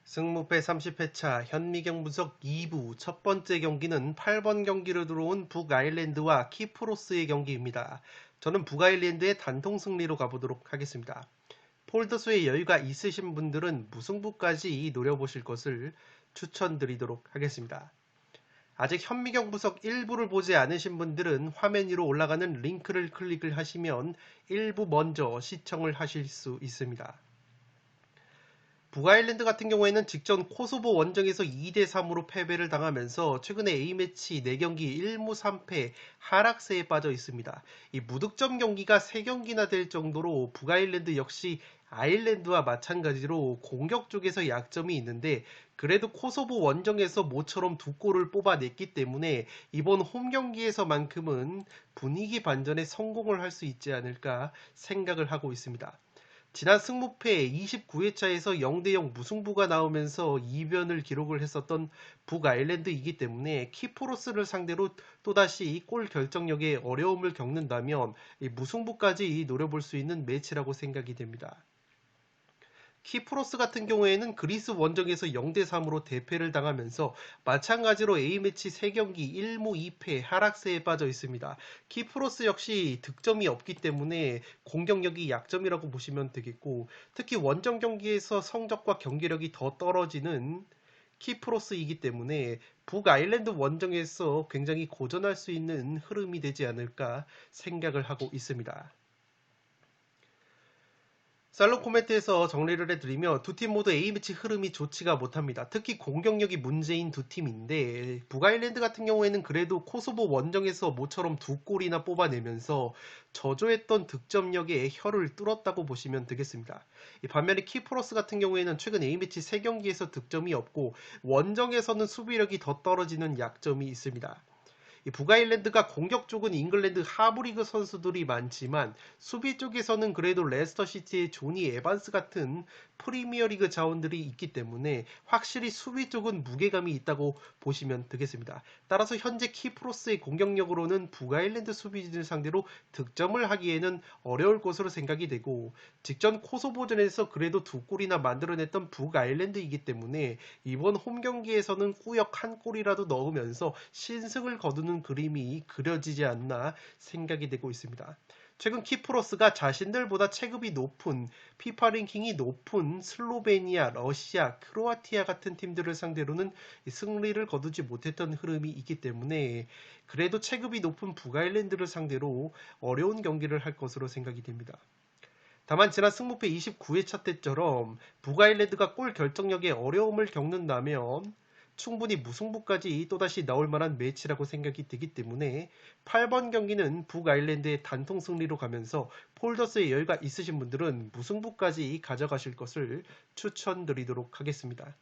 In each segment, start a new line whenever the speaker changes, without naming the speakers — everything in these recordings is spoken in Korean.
승무패 30회차 현미경 분석 2부 첫 번째 경기는 8번 경기로 들어온 북아일랜드와 키프로스의 경기입니다. 저는 북아일랜드의 단통 승리로 가보도록 하겠습니다. 폴더수에 여유가 있으신 분들은 무승부까지 노려보실 것을 추천드리도록 하겠습니다. 아직 현미경 분석 1부를 보지 않으신 분들은 화면 위로 올라가는 링크를 클릭을 하시면 1부 먼저 시청을 하실 수 있습니다. 북아일랜드 같은 경우에는 직전 코소보 원정에서 2대3으로 패배를 당하면서 최근에 A매치 4경기 1무 3패 하락세에 빠져 있습니다. 이 무득점 경기가 3경기나 될 정도로 북아일랜드 역시 아일랜드와 마찬가지로 공격 쪽에서 약점이 있는데 그래도 코소보 원정에서 모처럼 2골을 뽑아냈기 때문에 이번 홈경기에서만큼은 분위기 반전에 성공을 할 수 있지 않을까 생각을 하고 있습니다. 지난 승무패 29회차에서 0대0 무승부가 나오면서 이변을 기록을 했었던 북아일랜드이기 때문에 키프로스를 상대로 또다시 골 결정력에 어려움을 겪는다면 무승부까지 노려볼 수 있는 매치라고 생각이 됩니다. 키프로스 같은 경우에는 그리스 원정에서 0대3으로 대패를 당하면서 마찬가지로 A매치 3경기 1무 2패 하락세에 빠져 있습니다. 키프로스 역시 득점이 없기 때문에 공격력이 약점이라고 보시면 되겠고 특히 원정 경기에서 성적과 경기력이 더 떨어지는 키프로스이기 때문에 북아일랜드 원정에서 굉장히 고전할 수 있는 흐름이 되지 않을까 생각을 하고 있습니다. 살로 코멘트에서 정리를 해드리며 두 팀 모두 A매치 흐름이 좋지가 못합니다. 특히 공격력이 문제인 두 팀인데 북아일랜드 같은 경우에는 그래도 코소보 원정에서 모처럼 2골이나 뽑아내면서 저조했던 득점력에 혀를 뚫었다고 보시면 되겠습니다. 반면에 키프로스 같은 경우에는 최근 A매치 3경기에서 득점이 없고 원정에서는 수비력이 더 떨어지는 약점이 있습니다. 북아일랜드가 공격 쪽은 잉글랜드 하브리그 선수들이 많지만 수비 쪽에서는 그래도 레스터시티의 조니 에반스 같은 프리미어리그 자원들이 있기 때문에 확실히 수비 쪽은 무게감이 있다고 보시면 되겠습니다. 따라서 현재 키프로스의 공격력으로는 북아일랜드 수비진을 상대로 득점을 하기에는 어려울 것으로 생각이 되고 직전 코소보전에서 그래도 2골이나 만들어냈던 북아일랜드이기 때문에 이번 홈경기에서는 꾸역 1골이라도 넣으면서 신승을 거두는 그림이 그려지지 않나 생각이 되고 있습니다. 최근 키프로스가 자신들보다 체급이 높은 피파 랭킹이 높은 슬로베니아, 러시아, 크로아티아 같은 팀들을 상대로는 승리를 거두지 못했던 흐름이 있기 때문에 그래도 체급이 높은 북아일랜드를 상대로 어려운 경기를 할 것으로 생각이 됩니다. 다만 지난 승무패 29회차 때처럼 북아일랜드가 골 결정력에 어려움을 겪는다면 충분히 무승부까지 또다시 나올 만한 매치라고 생각이 되기 때문에 8번 경기는 북아일랜드의 단통 승리로 가면서 폴더스에 여유가 있으신 분들은 무승부까지 가져가실 것을 추천드리도록 하겠습니다.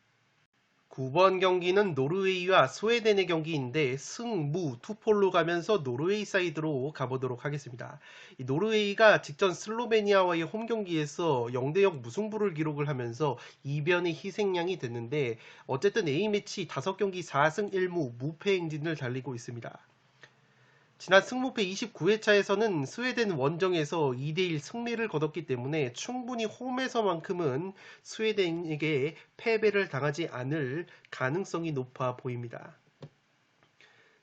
9번 경기는 노르웨이와 스웨덴의 경기인데 승무 투폴로 가면서 노르웨이 사이드로 가보도록 하겠습니다. 이 노르웨이가 직전 슬로베니아와의 홈경기에서 0대0 무승부를 기록을 하면서 이변의 희생양이 됐는데 어쨌든 A매치 5경기 4승 1무 무패 행진을 달리고 있습니다. 지난 승무패 29회차에서는 스웨덴 원정에서 2대1 승리를 거뒀기 때문에 충분히 홈에서만큼은 스웨덴에게 패배를 당하지 않을 가능성이 높아 보입니다.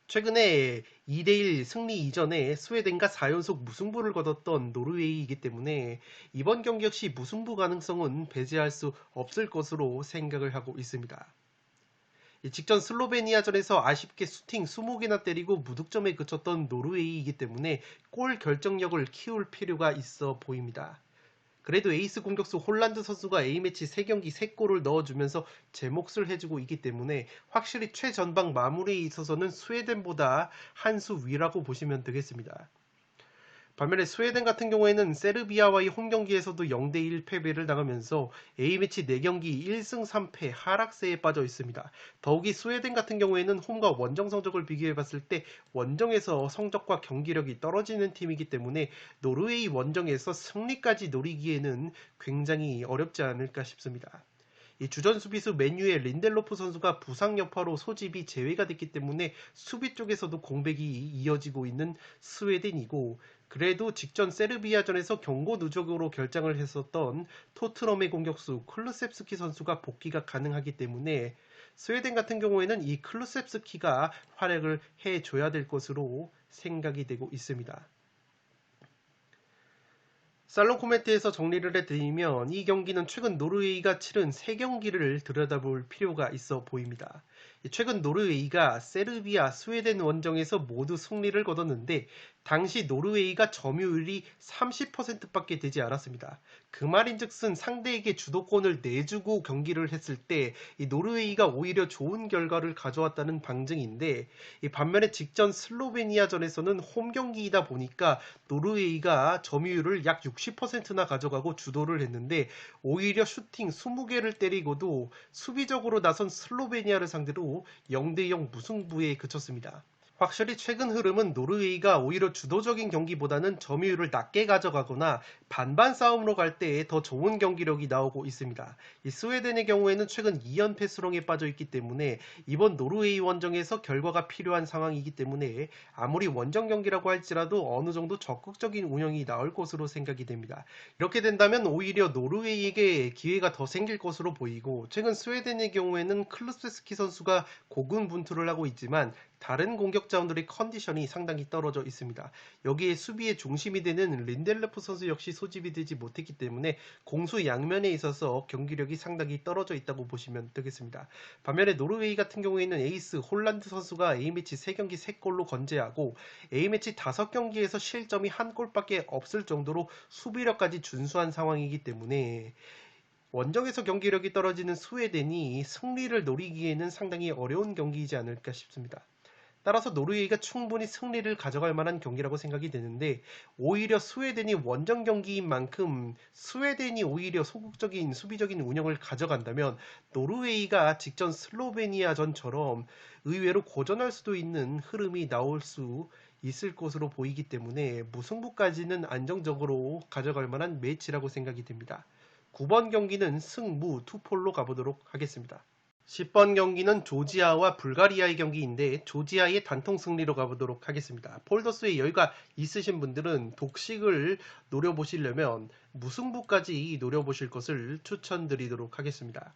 최근에 2대1 승리 이전에 스웨덴과 4연속 무승부를 거뒀던 노르웨이이기 때문에 이번 경기 역시 무승부 가능성은 배제할 수 없을 것으로 생각을 하고 있습니다. 직전 슬로베니아전에서 아쉽게 슈팅 20개나 때리고 무득점에 그쳤던 노르웨이이기 때문에 골 결정력을 키울 필요가 있어 보입니다. 그래도 에이스 공격수 홀란드 선수가 A매치 3경기 3골을 넣어주면서 제 몫을 해주고 있기 때문에 확실히 최전방 마무리에 있어서는 스웨덴보다 한 수 위라고 보시면 되겠습니다. 반면에 스웨덴 같은 경우에는 세르비아와의 홈경기에서도 0대1 패배를 당하면서 A매치 4경기 1승 3패 하락세에 빠져 있습니다. 더욱이 스웨덴 같은 경우에는 홈과 원정 성적을 비교해봤을 때 원정에서 성적과 경기력이 떨어지는 팀이기 때문에 노르웨이 원정에서 승리까지 노리기에는 굉장히 어렵지 않을까 싶습니다. 이 주전 수비수 맨유의 린델로프 선수가 부상 여파로 소집이 제외가 됐기 때문에 수비 쪽에서도 공백이 이어지고 있는 스웨덴이고, 그래도 직전 세르비아전에서 경고 누적으로 결장을 했었던 토트넘의 공격수 클루셉스키 선수가 복귀가 가능하기 때문에 스웨덴 같은 경우에는 이 클루셉스키가 활약을 해줘야 될 것으로 생각이 되고 있습니다. 살롱 코멘트에서 정리를 해드리면 이 경기는 최근 노르웨이가 치른 3경기를 들여다볼 필요가 있어 보입니다. 최근 노르웨이가 세르비아, 스웨덴 원정에서 모두 승리를 거뒀는데 당시 노르웨이가 점유율이 30%밖에 되지 않았습니다. 그 말인즉슨 상대에게 주도권을 내주고 경기를 했을 때 이 노르웨이가 오히려 좋은 결과를 가져왔다는 방증인데, 이 반면에 직전 슬로베니아전에서는 홈 경기이다 보니까 노르웨이가 점유율을 약 60%나 가져가고 주도를 했는데 오히려 슈팅 20개를 때리고도 수비적으로 나선 슬로베니아를 상대로 0대0 무승부에 그쳤습니다. 확실히 최근 흐름은 노르웨이가 오히려 주도적인 경기보다는 점유율을 낮게 가져가거나 반반 싸움으로 갈 때 더 좋은 경기력이 나오고 있습니다. 이 스웨덴의 경우에는 최근 2연패 수렁에 빠져 있기 때문에 이번 노르웨이 원정에서 결과가 필요한 상황이기 때문에 아무리 원정 경기라고 할지라도 어느 정도 적극적인 운영이 나올 것으로 생각이 됩니다. 이렇게 된다면 오히려 노르웨이에게 기회가 더 생길 것으로 보이고, 최근 스웨덴의 경우에는 클루세스키 선수가 고군분투를 하고 있지만 다른 공격 자원들의 컨디션이 상당히 떨어져 있습니다. 여기에 수비의 중심이 되는 린델로프 선수 역시 소집이 되지 못했기 때문에 공수 양면에 있어서 경기력이 상당히 떨어져 있다고 보시면 되겠습니다. 반면에 노르웨이 같은 경우에는 에이스 홀란드 선수가 A매치 3경기 3골로 건재하고 A매치 5경기에서 실점이 1골밖에 없을 정도로 수비력까지 준수한 상황이기 때문에 원정에서 경기력이 떨어지는 스웨덴이 승리를 노리기에는 상당히 어려운 경기이지 않을까 싶습니다. 따라서 노르웨이가 충분히 승리를 가져갈 만한 경기라고 생각이 되는데, 오히려 스웨덴이 원정 경기인 만큼 스웨덴이 오히려 소극적인 수비적인 운영을 가져간다면 노르웨이가 직전 슬로베니아전처럼 의외로 고전할 수도 있는 흐름이 나올 수 있을 것으로 보이기 때문에 무승부까지는 안정적으로 가져갈 만한 매치라고 생각이 됩니다. 9번 경기는 승무 투폴로 가보도록 하겠습니다. 10번 경기는 조지아와 불가리아의 경기인데 조지아의 단통 승리로 가보도록 하겠습니다. 폴더스에 여유가 있으신 분들은 독식을 노려보시려면 무승부까지 노려보실 것을 추천드리도록 하겠습니다.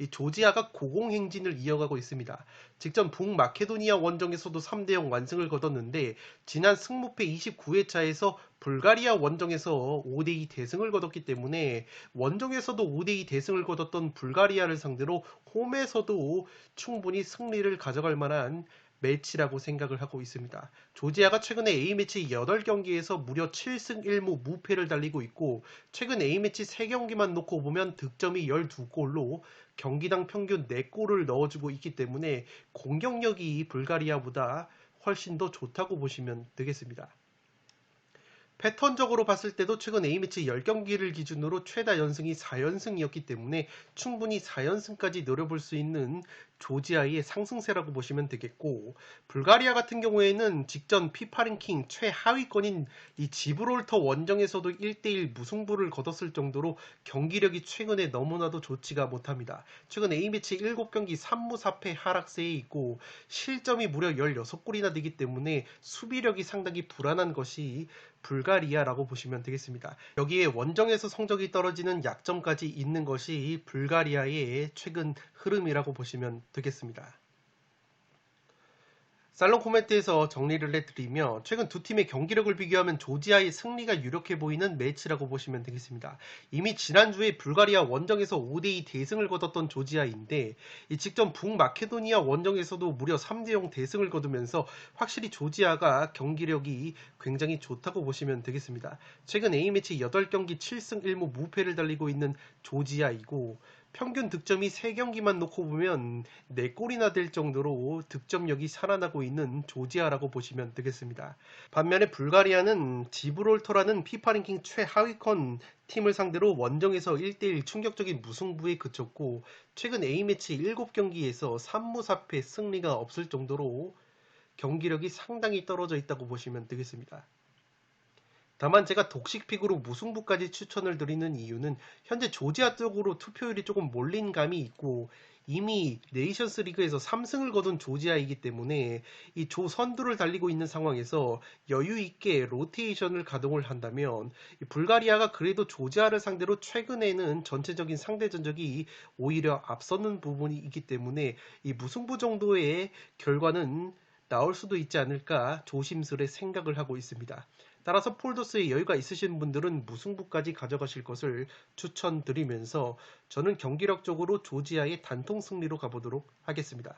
이 조지아가 고공행진을 이어가고 있습니다. 직전 북마케도니아 원정에서도 3대0 완승을 거뒀는데 지난 승무패 29회차에서 불가리아 원정에서 5대2 대승을 거뒀기 때문에 원정에서도 5대2 대승을 거뒀던 불가리아를 상대로 홈에서도 충분히 승리를 가져갈 만한 매치라고 생각을 하고 있습니다. 조지아가 최근에 A매치 8경기에서 무려 7승 1무 무패를 달리고 있고, 최근 A매치 3경기만 놓고 보면 득점이 12골로 경기당 평균 4골을 넣어주고 있기 때문에 공격력이 불가리아보다 훨씬 더 좋다고 보시면 되겠습니다. 패턴적으로 봤을 때도 최근 A매치 10경기를 기준으로 최다 연승이 4연승이었기 때문에 충분히 4연승까지 노려볼 수 있는 조지아의 상승세라고 보시면 되겠고, 불가리아 같은 경우에는 직전 피파 랭킹 최하위권인 이 지브롤터 원정에서도 1대1 무승부를 거뒀을 정도로 경기력이 최근에 너무나도 좋지가 못합니다. 최근 A매치 7경기 3무 4패 하락세에 있고 실점이 무려 16골이나 되기 때문에 수비력이 상당히 불안한 것이 불가리아라고 보시면 되겠습니다. 여기에 원정에서 성적이 떨어지는 약점까지 있는 것이 불가리아의 최근 흐름이라고 보시면 되겠습니다. 살롱 코멘트에서 정리를 해드리며 최근 두 팀의 경기력을 비교하면 조지아의 승리가 유력해 보이는 매치라고 보시면 되겠습니다. 이미 지난주에 불가리아 원정에서 5대2 대승을 거뒀던 조지아인데 이 직전 북마케도니아 원정에서도 무려 3대0 대승을 거두면서 확실히 조지아가 경기력이 굉장히 좋다고 보시면 되겠습니다. 최근 A매치 8경기 7승 1무 무패를 달리고 있는 조지아이고, 평균 득점이 3경기만 놓고 보면 4골이나 될 정도로 득점력이 살아나고 있는 조지아라고 보시면 되겠습니다. 반면에 불가리아는 지브롤터라는 피파 랭킹 최하위권 팀을 상대로 원정에서 1대1 충격적인 무승부에 그쳤고, 최근 A매치 7경기에서 3무 4패 승리가 없을 정도로 경기력이 상당히 떨어져 있다고 보시면 되겠습니다. 다만 제가 독식픽으로 무승부까지 추천을 드리는 이유는 현재 조지아 쪽으로 투표율이 조금 몰린 감이 있고 이미 네이션스 리그에서 3승을 거둔 조지아이기 때문에 이 조 선두를 달리고 있는 상황에서 여유 있게 로테이션을 가동을 한다면 이 불가리아가 그래도 조지아를 상대로 최근에는 전체적인 상대 전적이 오히려 앞서는 부분이 있기 때문에 이 무승부 정도의 결과는 나올 수도 있지 않을까 조심스레 생각을 하고 있습니다. 따라서 폴더스에 여유가 있으신 분들은 무승부까지 가져가실 것을 추천드리면서 저는 경기력적으로 조지아의 단통 승리로 가보도록 하겠습니다.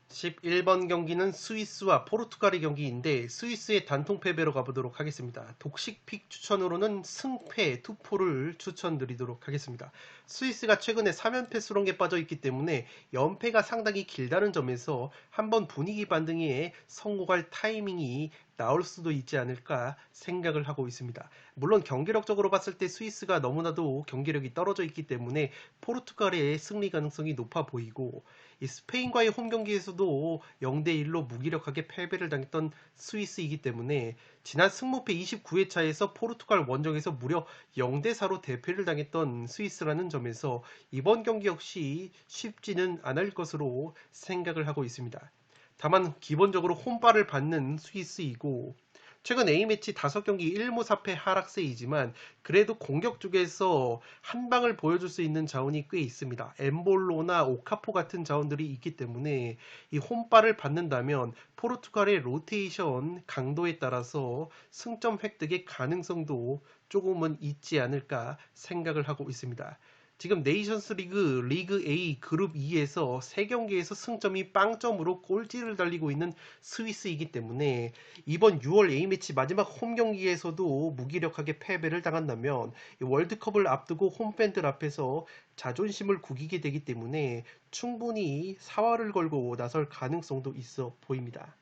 11번 경기는 스위스와 포르투갈의 경기인데 스위스의 단통 패배로 가보도록 하겠습니다. 독식 픽 추천으로는 승패 투포를 추천드리도록 하겠습니다. 스위스가 최근에 3연패 수렁에 빠져있기 때문에 연패가 상당히 길다는 점에서 한번 분위기 반등에 성공할 타이밍이 나올 수도 있지 않을까 생각을 하고 있습니다. 물론 경기력적으로 봤을 때 스위스가 너무나도 경기력이 떨어져 있기 때문에 포르투갈의 승리 가능성이 높아 보이고 이 스페인과의 홈 경기에서도 0대1로 무기력하게 패배를 당했던 스위스이기 때문에 지난 승무패 29회차에서 포르투갈 원정에서 무려 0대4로 대패를 당했던 스위스라는 점에서 이번 경기 역시 쉽지는 않을 것으로 생각을 하고 있습니다. 다만 기본적으로 홈발을 받는 스위스이고 최근 A매치 5경기 1무 4패 하락세이지만 그래도 공격 쪽에서 한 방을 보여줄 수 있는 자원이 꽤 있습니다. 엠볼로나 오카포 같은 자원들이 있기 때문에 이 홈발을 받는다면 포르투갈의 로테이션 강도에 따라서 승점 획득의 가능성도 조금은 있지 않을까 생각을 하고 있습니다. 지금 네이션스 리그 A 그룹 2에서 3경기에서 승점이 빵점으로 꼴찌를 달리고 있는 스위스이기 때문에 이번 6월 A매치 마지막 홈 경기에서도 무기력하게 패배를 당한다면 월드컵을 앞두고 홈팬들 앞에서 자존심을 구기게 되기 때문에 충분히 사활을 걸고 나설 가능성도 있어 보입니다.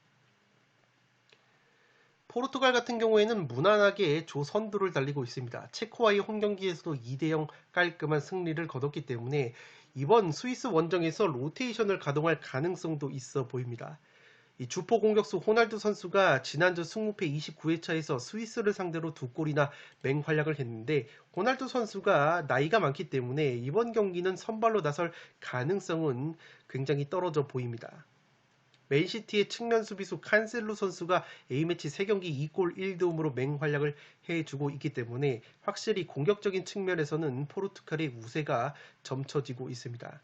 포르투갈 같은 경우에는 무난하게 조 선두를 달리고 있습니다. 체코와의 홈 경기에서도 2대0 깔끔한 승리를 거뒀기 때문에 이번 스위스 원정에서 로테이션을 가동할 가능성도 있어 보입니다. 이 주포 공격수 호날두 선수가 지난주 승무패 29회차에서 스위스를 상대로 2골이나 맹활약을 했는데 호날두 선수가 나이가 많기 때문에 이번 경기는 선발로 나설 가능성은 굉장히 떨어져 보입니다. 맨시티의 측면 수비수 칸셀루 선수가 A매치 3경기 2골 1도움으로 맹활약을 해주고 있기 때문에 확실히 공격적인 측면에서는 포르투갈의 우세가 점쳐지고 있습니다.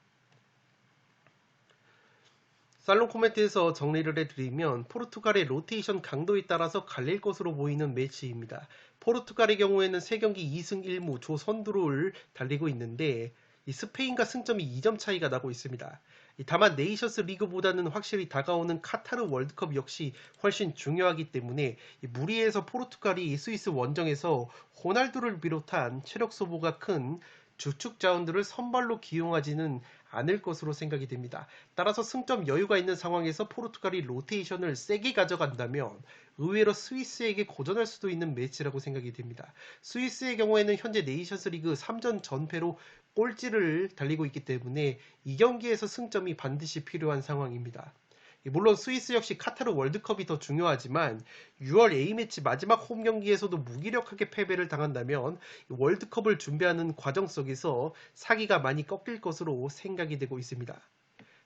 살롱 코멘트에서 정리를 해드리면 포르투갈의 로테이션 강도에 따라서 갈릴 것으로 보이는 매치입니다. 포르투갈의 경우에는 3경기 2승 1무 조 선두를 달리고 있는데 이 스페인과 승점이 2점 차이가 나고 있습니다. 다만 네이션스 리그보다는 확실히 다가오는 카타르 월드컵 역시 훨씬 중요하기 때문에 무리해서 포르투갈이 스위스 원정에서 호날두를 비롯한 체력 소모가 큰 주축 자원들을 선발로 기용하지는 않을 것으로 생각이 됩니다. 따라서 승점 여유가 있는 상황에서 포르투갈이 로테이션을 세게 가져간다면 의외로 스위스에게 고전할 수도 있는 매치라고 생각이 됩니다. 스위스의 경우에는 현재 네이션스 리그 3전 전패로 꼴찌를 달리고 있기 때문에 이 경기에서 승점이 반드시 필요한 상황입니다. 물론 스위스 역시 카타르 월드컵이 더 중요하지만 6월 A매치 마지막 홈 경기에서도 무기력하게 패배를 당한다면 월드컵을 준비하는 과정 속에서 사기가 많이 꺾일 것으로 생각이 되고 있습니다.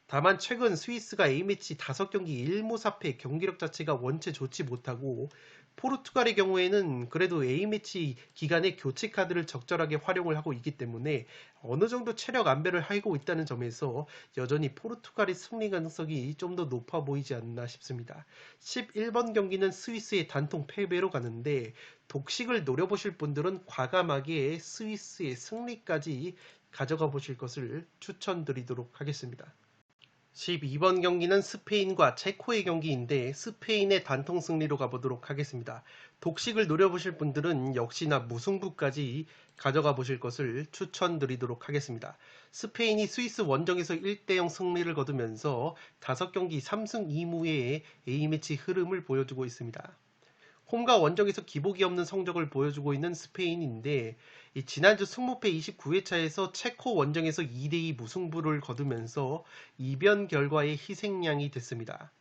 다만 최근 스위스가 A매치 5경기 1무 4패 경기력 자체가 원체 좋지 못하고 포르투갈의 경우에는 그래도 A매치 기간에 교체 카드를 적절하게 활용을 하고 있기 때문에 어느 정도 체력 안배를 하고 있다는 점에서 여전히 포르투갈의 승리 가능성이 좀 더 높아 보이지 않나 싶습니다. 11번 경기는 스위스의 단통 패배로 가는데 독식을 노려보실 분들은 과감하게 스위스의 승리까지 가져가 보실 것을 추천드리도록 하겠습니다. 12번 경기는 스페인과 체코의 경기인데 스페인의 단통 승리로 가보도록 하겠습니다. 독식을 노려보실 분들은 역시나 무승부까지 가져가 보실 것을 추천드리도록 하겠습니다. 스페인이 스위스 원정에서 1대0 승리를 거두면서 5경기 3승 2무의 A매치 흐름을 보여주고 있습니다. 홈과 원정에서 기복이 없는 성적을 보여주고 있는 스페인인데 지난주 승무패 29회차에서 체코 원정에서 2대2 무승부를 거두면서 이변 결과의 희생양이 됐습니다.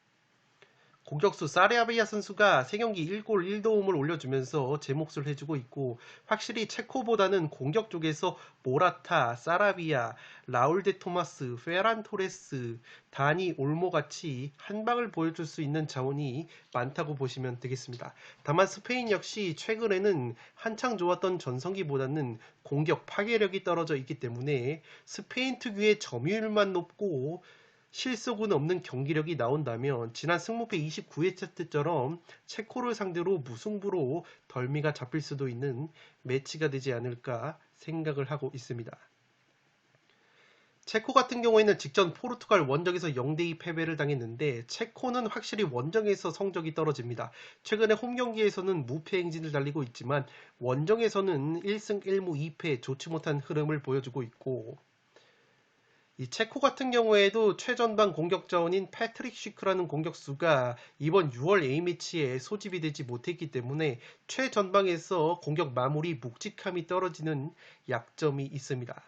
공격수 사르비아 선수가 3경기 1골 1도움을 올려주면서 제 몫을 해주고 있고, 확실히 체코보다는 공격 쪽에서 모라타, 사라비아, 라울 데 토마스, 페란 토레스, 다니 올모 같이 한 방을 보여줄 수 있는 자원이 많다고 보시면 되겠습니다. 다만 스페인 역시 최근에는 한창 좋았던 전성기보다는 공격 파괴력이 떨어져 있기 때문에 스페인 특유의 점유율만 높고 실속은 없는 경기력이 나온다면 지난 승무패 29회차 때처럼 체코를 상대로 무승부로 덜미가 잡힐 수도 있는 매치가 되지 않을까 생각을 하고 있습니다. 체코 같은 경우에는 직전 포르투갈 원정에서 0대2 패배를 당했는데, 체코는 확실히 원정에서 성적이 떨어집니다. 최근에 홈 경기에서는 무패 행진을 달리고 있지만 원정에서는 1승 1무 2패 좋지 못한 흐름을 보여주고 있고, 이 체코 같은 경우에도 최전방 공격 자원인 패트릭 쉬크라는 공격수가 이번 6월 A매치에 소집이 되지 못했기 때문에 최전방에서 공격 마무리 묵직함이 떨어지는 약점이 있습니다.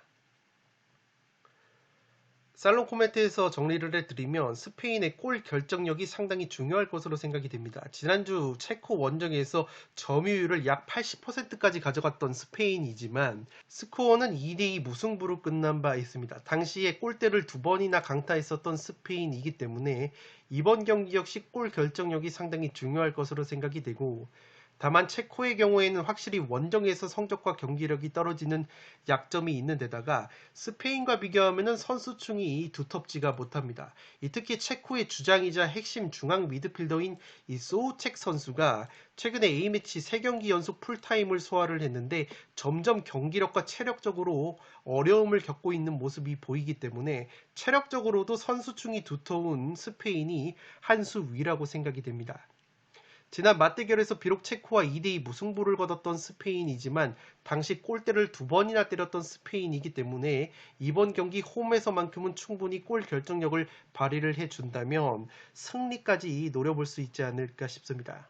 살롱 코멘트에서 정리를 해드리면 스페인의 골 결정력이 상당히 중요할 것으로 생각이 됩니다. 지난주 체코 원정에서 점유율을 약 80%까지 가져갔던 스페인이지만 스코어는 2대2 무승부로 끝난 바 있습니다. 당시에 골대를 2번이나 강타했었던 스페인이기 때문에 이번 경기 역시 골 결정력이 상당히 중요할 것으로 생각이 되고, 다만 체코의 경우에는 확실히 원정에서 성적과 경기력이 떨어지는 약점이 있는 데다가 스페인과 비교하면 선수층이 두텁지가 못합니다. 특히 체코의 주장이자 핵심 중앙 미드필더인 이 소우책 선수가 최근에 A매치 3경기 연속 풀타임을 소화를 했는데 점점 경기력과 체력적으로 어려움을 겪고 있는 모습이 보이기 때문에 체력적으로도 선수층이 두터운 스페인이 한 수 위라고 생각이 됩니다. 지난 맞대결에서 비록 체코와 2대2 무승부를 거뒀던 스페인이지만 당시 골대를 2번이나 때렸던 스페인이기 때문에 이번 경기 홈에서만큼은 충분히 골 결정력을 발휘를 해준다면 승리까지 노려볼 수 있지 않을까 싶습니다.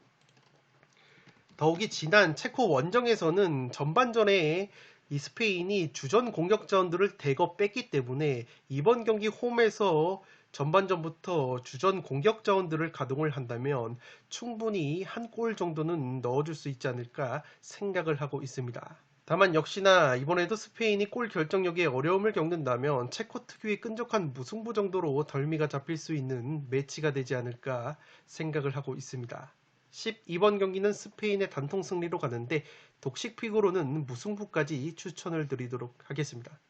더욱이 지난 체코 원정에서는 전반전에 이 스페인이 주전 공격 자원들을 대거 뺐기 때문에 이번 경기 홈에서 전반전부터 주전 공격 자원들을 가동을 한다면 충분히 한 골 정도는 넣어줄 수 있지 않을까 생각을 하고 있습니다. 다만 역시나 이번에도 스페인이 골 결정력에 어려움을 겪는다면 체코 특유의 끈적한 무승부 정도로 덜미가 잡힐 수 있는 매치가 되지 않을까 생각을 하고 있습니다. 12번 경기는 스페인의 단통 승리로 가는데 독식픽으로는 무승부까지 추천을 드리도록 하겠습니다.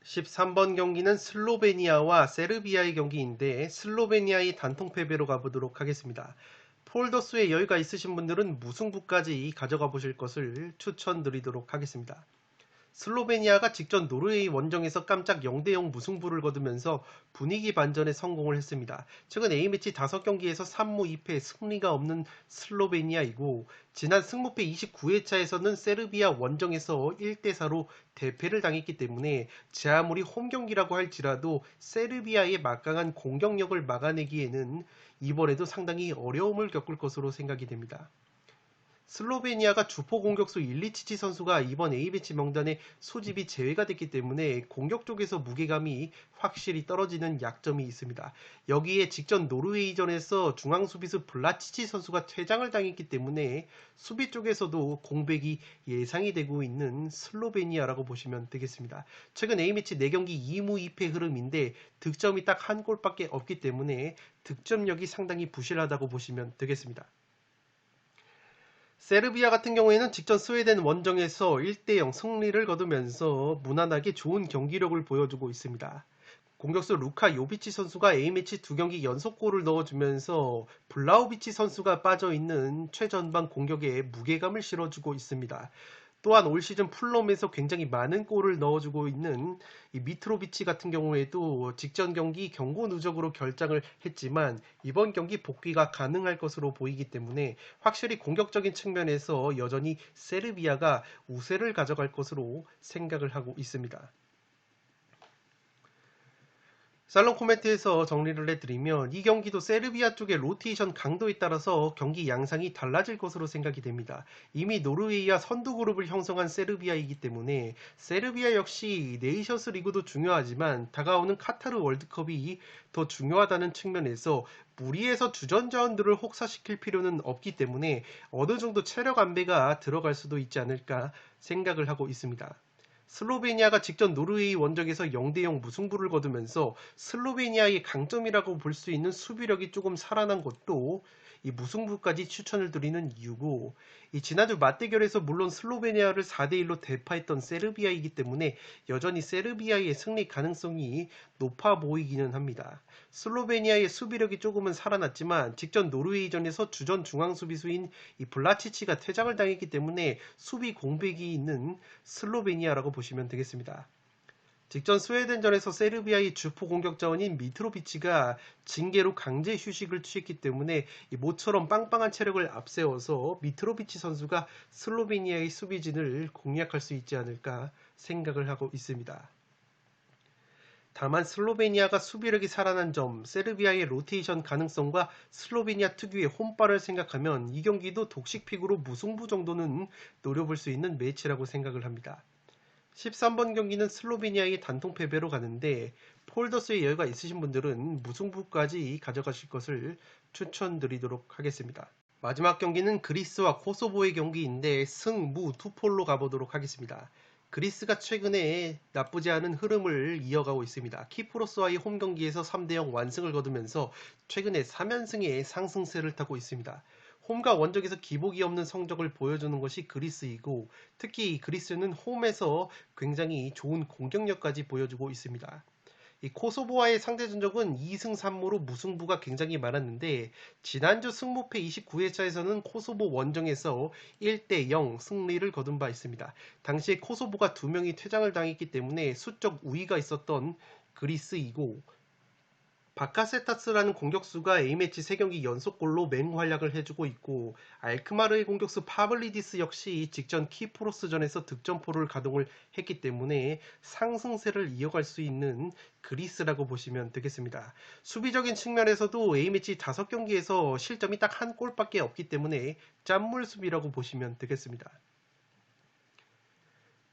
13번 경기는 슬로베니아와 세르비아의 경기인데 슬로베니아의 단통 패배로 가보도록 하겠습니다. 폴더스에 여유가 있으신 분들은 무승부까지 가져가 보실 것을 추천드리도록 하겠습니다. 슬로베니아가 직전 노르웨이 원정에서 깜짝 0대0 무승부를 거두면서 분위기 반전에 성공을 했습니다. 최근 A매치 5경기에서 3무 2패 승리가 없는 슬로베니아이고, 지난 승무패 29회차에서는 세르비아 원정에서 1대4로 대패를 당했기 때문에 제 아무리 홈경기라고 할지라도 세르비아의 막강한 공격력을 막아내기에는 이번에도 상당히 어려움을 겪을 것으로 생각이 됩니다. 슬로베니아가 주포 공격수 일리치치 선수가 이번 A매치 명단에 소집이 제외가 됐기 때문에 공격 쪽에서 무게감이 확실히 떨어지는 약점이 있습니다. 여기에 직전 노르웨이전에서 중앙 수비수 블라치치 선수가 퇴장을 당했기 때문에 수비 쪽에서도 공백이 예상이 되고 있는 슬로베니아라고 보시면 되겠습니다. 최근 A매치 4경기 2무 2패 흐름인데 득점이 딱 한 골밖에 없기 때문에 득점력이 상당히 부실하다고 보시면 되겠습니다. 세르비아 같은 경우에는 직전 스웨덴 원정에서 1대0 승리를 거두면서 무난하게 좋은 경기력을 보여주고 있습니다. 공격수 루카 요비치 선수가 A매치 2경기 연속골을 넣어주면서 블라우비치 선수가 빠져있는 최전방 공격에 무게감을 실어주고 있습니다. 또한 올 시즌 풀럼에서 굉장히 많은 골을 넣어주고 있는 이 미트로비치 같은 경우에도 직전 경기 경고 누적으로 결장을 했지만 이번 경기 복귀가 가능할 것으로 보이기 때문에 확실히 공격적인 측면에서 여전히 세르비아가 우세를 가져갈 것으로 생각을 하고 있습니다. 살롱 코멘트에서 정리를 해드리면 이 경기도 세르비아 쪽의 로테이션 강도에 따라서 경기 양상이 달라질 것으로 생각이 됩니다. 이미 노르웨이와 선두 그룹을 형성한 세르비아이기 때문에 세르비아 역시 네이션스 리그도 중요하지만 다가오는 카타르 월드컵이 더 중요하다는 측면에서 무리해서 주전자원들을 혹사시킬 필요는 없기 때문에 어느 정도 체력 안배가 들어갈 수도 있지 않을까 생각을 하고 있습니다. 슬로베니아가 직전 노르웨이 원정에서 0대0 무승부를 거두면서 슬로베니아의 강점이라고 볼 수 있는 수비력이 조금 살아난 것도 이 무승부까지 추천을 드리는 이유고, 이 지난주 맞대결에서 물론 슬로베니아를 4대1로 대파했던 세르비아이기 때문에 여전히 세르비아의 승리 가능성이 높아 보이기는 합니다. 슬로베니아의 수비력이 조금은 살아났지만 직전 노르웨이전에서 주전 중앙 수비수인 이 블라치치가 퇴장을 당했기 때문에 수비 공백이 있는 슬로베니아라고 보시면 되겠습니다. 직전 스웨덴전에서 세르비아의 주포 공격 자원인 미트로비치가 징계로 강제 휴식을 취했기 때문에 모처럼 빵빵한 체력을 앞세워서 미트로비치 선수가 슬로베니아의 수비진을 공략할 수 있지 않을까 생각을 하고 있습니다. 다만 슬로베니아가 수비력이 살아난 점, 세르비아의 로테이션 가능성과 슬로베니아 특유의 홈발을 생각하면 이 경기도 독식픽으로 무승부 정도는 노려볼 수 있는 매치라고 생각을 합니다. 13번 경기는 슬로베니아의 단통 패배로 가는데 폴더스의 여유가 있으신 분들은 무승부까지 가져가실 것을 추천드리도록 하겠습니다. 마지막 경기는 그리스와 코소보의 경기인데 승무 투폴로 가보도록 하겠습니다. 그리스가 최근에 나쁘지 않은 흐름을 이어가고 있습니다. 키프로스와의 홈 경기에서 3대0 완승을 거두면서 최근에 3연승의 상승세를 타고 있습니다. 홈과 원정에서 기복이 없는 성적을 보여주는 것이 그리스이고, 특히 그리스는 홈에서 굉장히 좋은 공격력까지 보여주고 있습니다. 이 코소보와의 상대 전적은 2승 3무로 무승부가 굉장히 많았는데 지난주 승무패 29회차에서는 코소보 원정에서 1대0 승리를 거둔 바 있습니다. 당시에 코소보가 2명이 퇴장을 당했기 때문에 수적 우위가 있었던 그리스이고, 바카세타스라는 공격수가 A매치 3경기 연속골로 맹활약을 해주고 있고, 알크마르의 공격수 파블리디스 역시 직전 키프로스전에서 득점포를 가동을 했기 때문에 상승세를 이어갈 수 있는 그리스라고 보시면 되겠습니다. 수비적인 측면에서도 A매치 5경기에서 실점이 딱 한 골밖에 없기 때문에 짠물 수비라고 보시면 되겠습니다.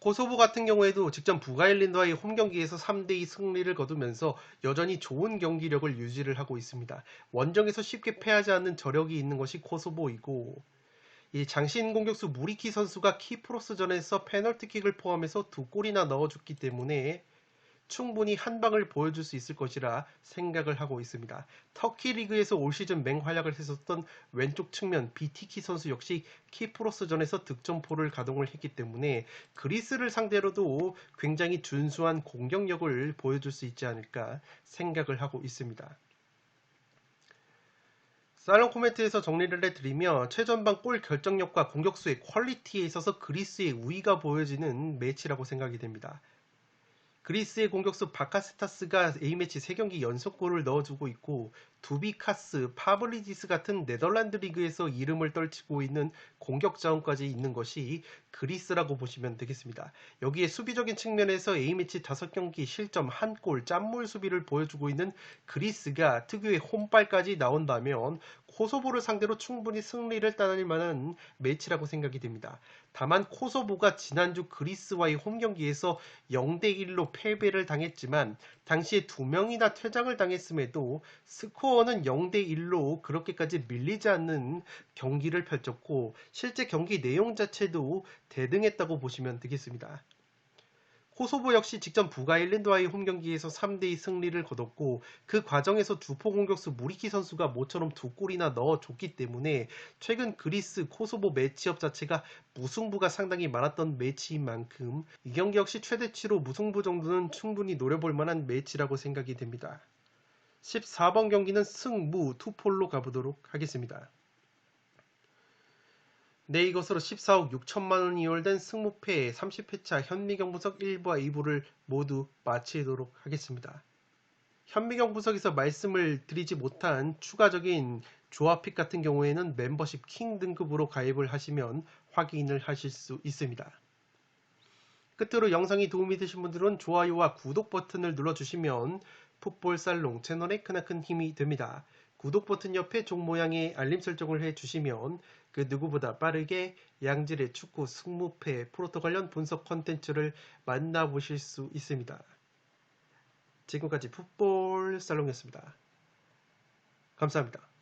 코소보 같은 경우에도 직전 북아일랜드와의 홈경기에서 3대2 승리를 거두면서 여전히 좋은 경기력을 유지를 하고 있습니다. 원정에서 쉽게 패하지 않는 저력이 있는 것이 코소보이고, 이 장신 공격수 무리키 선수가 키프로스전에서 페널티킥을 포함해서 2골이나 넣어줬기 때문에 충분히 한 방을 보여줄 수 있을 것이라 생각을 하고 있습니다. 터키 리그에서 올 시즌 맹활약을 했었던 왼쪽 측면 비티키 선수 역시 키프로스전에서 득점포를 가동을 했기 때문에 그리스를 상대로도 굉장히 준수한 공격력을 보여줄 수 있지 않을까 생각을 하고 있습니다. 살롱 코멘트에서 정리를 해드리며 최전방 골 결정력과 공격수의 퀄리티에 있어서 그리스의 우위가 보여지는 매치라고 생각이 됩니다. 그리스의 공격수 바카세타스가 A매치 3경기 연속골을 넣어주고 있고, 두비카스, 파블리디스 같은 네덜란드 리그에서 이름을 떨치고 있는 공격 자원까지 있는 것이 그리스라고 보시면 되겠습니다. 여기에 수비적인 측면에서 A매치 5경기 실점 1골 짠물 수비를 보여주고 있는 그리스가 특유의 홈발까지 나온다면 코소보를 상대로 충분히 승리를 따낼 만한 매치라고 생각이 됩니다. 다만 코소보가 지난주 그리스와의 홈경기에서 0대1로 패배를 당했지만 당시에 2명이나 퇴장을 당했음에도 스코어는 0대1로 그렇게까지 밀리지 않는 경기를 펼쳤고, 실제 경기 내용 자체도 대등했다고 보시면 되겠습니다. 코소보 역시 직전 북아일랜드와의 홈경기에서 3대2 승리를 거뒀고, 그 과정에서 주포 공격수 무리키 선수가 모처럼 2골이나 넣어줬기 때문에 최근 그리스 코소보 매치업 자체가 무승부가 상당히 많았던 매치인 만큼 이 경기 역시 최대치로 무승부 정도는 충분히 노려볼 만한 매치라고 생각이 됩니다. 14번 경기는 승무 투폴로 가보도록 하겠습니다. 네, 이것으로 14억 6천만원 이월된 승무패 30회차 현미경 분석 1부와 2부를 모두 마치도록 하겠습니다. 현미경 분석에서 말씀을 드리지 못한 추가적인 조합픽 같은 경우에는 멤버십 킹 등급으로 가입을 하시면 확인을 하실 수 있습니다. 끝으로 영상이 도움이 되신 분들은 좋아요와 구독 버튼을 눌러주시면 풋볼살롱 채널에 크나큰 힘이 됩니다. 구독 버튼 옆에 종 모양의 알림 설정을 해주시면 그 누구보다 빠르게 양질의 축구 승무패 프로토 관련 분석 컨텐츠를 만나보실 수 있습니다. 지금까지 풋볼살롱이었습니다. 감사합니다.